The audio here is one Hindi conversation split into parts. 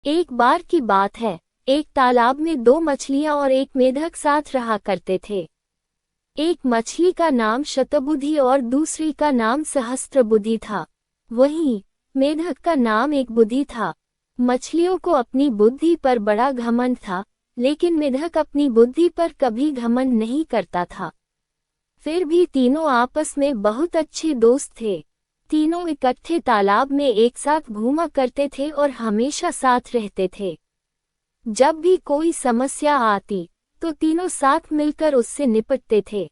एक बार की बात है, एक तालाब में दो मछलियां और एक मेढक साथ रहा करते थे। एक मछली का नाम शतबुद्धि और दूसरी का नाम सहस्त्रबुद्धि था। वहीं मेढक का नाम एक बुद्धि था। मछलियों को अपनी बुद्धि पर बड़ा घमंड था, लेकिन मेढक अपनी बुद्धि पर कभी घमंड नहीं करता था। फिर भी तीनों आपस में बहुत अच्छे दोस्त थे। तीनों इकट्ठे तालाब में एक साथ घूमा करते थे और हमेशा साथ रहते थे। जब भी कोई समस्या आती तो तीनों साथ मिलकर उससे निपटते थे।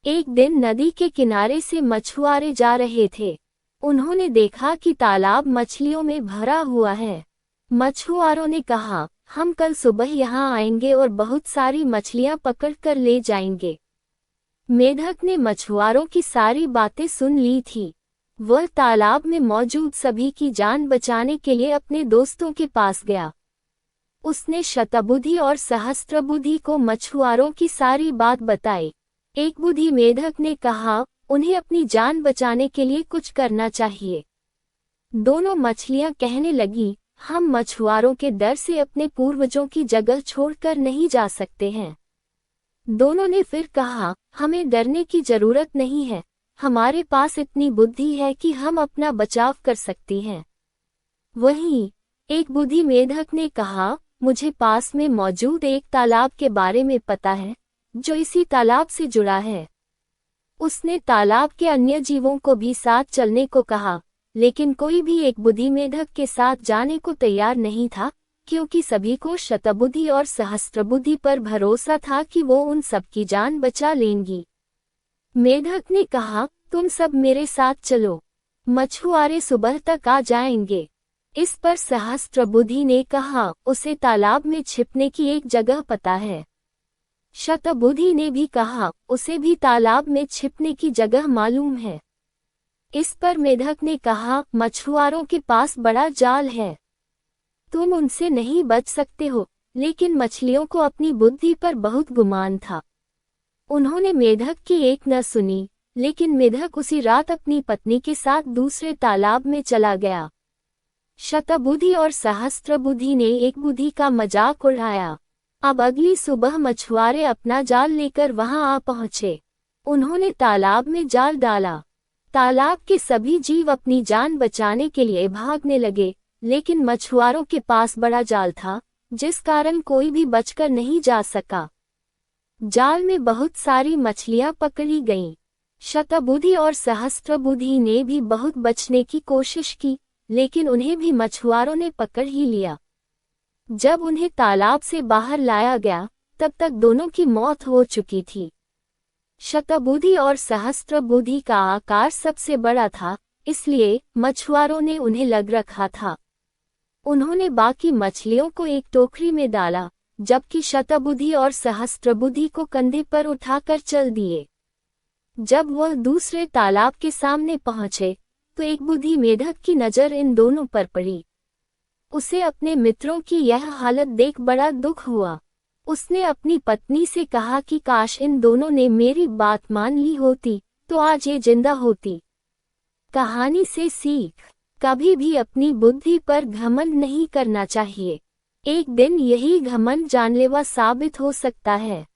एक दिन नदी के किनारे से मछुआरे जा रहे थे। उन्होंने देखा कि तालाब मछलियों में भरा हुआ है। मछुआरों ने कहा, हम कल सुबह यहाँ आएंगे और बहुत सारी मछलियाँ पकड़कर ले जाएंगे। मेढक ने मछुआरों की सारी बातें सुन ली थी। वह तालाब में मौजूद सभी की जान बचाने के लिए अपने दोस्तों के पास गया। उसने शतबुद्धि और सहस्त्रबुद्धि को मछुआरों की सारी बात बताई। एक बुद्धि मेढक ने कहा, उन्हें अपनी जान बचाने के लिए कुछ करना चाहिए। दोनों मछलियां कहने लगी, हम मछुआरों के डर से अपने पूर्वजों की जगह छोड़कर नहीं जा सकते हैं। दोनों ने फिर कहा, हमें डरने की जरूरत नहीं है, हमारे पास इतनी बुद्धि है कि हम अपना बचाव कर सकती हैं। वहीं एक बुद्धि मेढक ने कहा, मुझे पास में मौजूद एक तालाब के बारे में पता है, जो इसी तालाब से जुड़ा है। उसने तालाब के अन्य जीवों को भी साथ चलने को कहा, लेकिन कोई भी एक बुद्धि मेढक के साथ जाने को तैयार नहीं था, क्योंकि सभी को शतबुद्धि और सहस्त्रबुद्धि पर भरोसा था कि वो उन सबकी जान बचा लेंगी। मेढक ने कहा, तुम सब मेरे साथ चलो, मछुआरे सुबह तक आ जाएंगे। इस पर सहस्त्रबुद्धि ने कहा, उसे तालाब में छिपने की एक जगह पता है। शतबुद्धि ने भी कहा, उसे भी तालाब में छिपने की जगह मालूम है। इस पर मेढक ने कहा, मछुआरों के पास बड़ा जाल है, तुम उनसे नहीं बच सकते हो। लेकिन मछलियों को अपनी बुद्धि पर बहुत गुमान था। उन्होंने मेढक की एक न सुनी, लेकिन मेढक उसी रात अपनी पत्नी के साथ दूसरे तालाब में चला गया। शतबुद्धि और सहस्त्रबुद्धि ने एक बुद्धि का मजाक उड़ाया। अब अगली सुबह मछुआरे अपना जाल लेकर वहां आ पहुंचे। उन्होंने तालाब में जाल डाला। तालाब के सभी जीव अपनी जान बचाने के लिए भागने लगे, लेकिन मछुआरों के पास बड़ा जाल था, जिस कारण कोई भी बचकर नहीं जा सका। जाल में बहुत सारी मछलियां पकड़ी गईं। शतबुद्धि और सहस्त्रबुद्धि ने भी बहुत बचने की कोशिश की, लेकिन उन्हें भी मछुआरों ने पकड़ ही लिया। जब उन्हें तालाब से बाहर लाया गया, तब तक दोनों की मौत हो चुकी थी। शतबुद्धि और सहस्त्रबुद्धि का आकार सबसे बड़ा था, इसलिए मछुआरों ने उन्हें लग रखा था। उन्होंने बाकी मछलियों को एक टोकरी में डाला, जबकि शतबुद्धि और सहस्त्रबुद्धि को कंधे पर उठाकर चल दिए। जब वह दूसरे तालाब के सामने पहुंचे, तो एक बुद्धि मेढक की नजर इन दोनों पर पड़ी। उसे अपने मित्रों की यह हालत देख बड़ा दुख हुआ। उसने अपनी पत्नी से कहा कि काश इन दोनों ने मेरी बात मान ली होती, तो आज ये जिंदा होती। कहानी से सीख, कभी भी अपनी बुद्धि पर घमंड नहीं करना चाहिए। एक दिन यही घमंड जानलेवा साबित हो सकता है।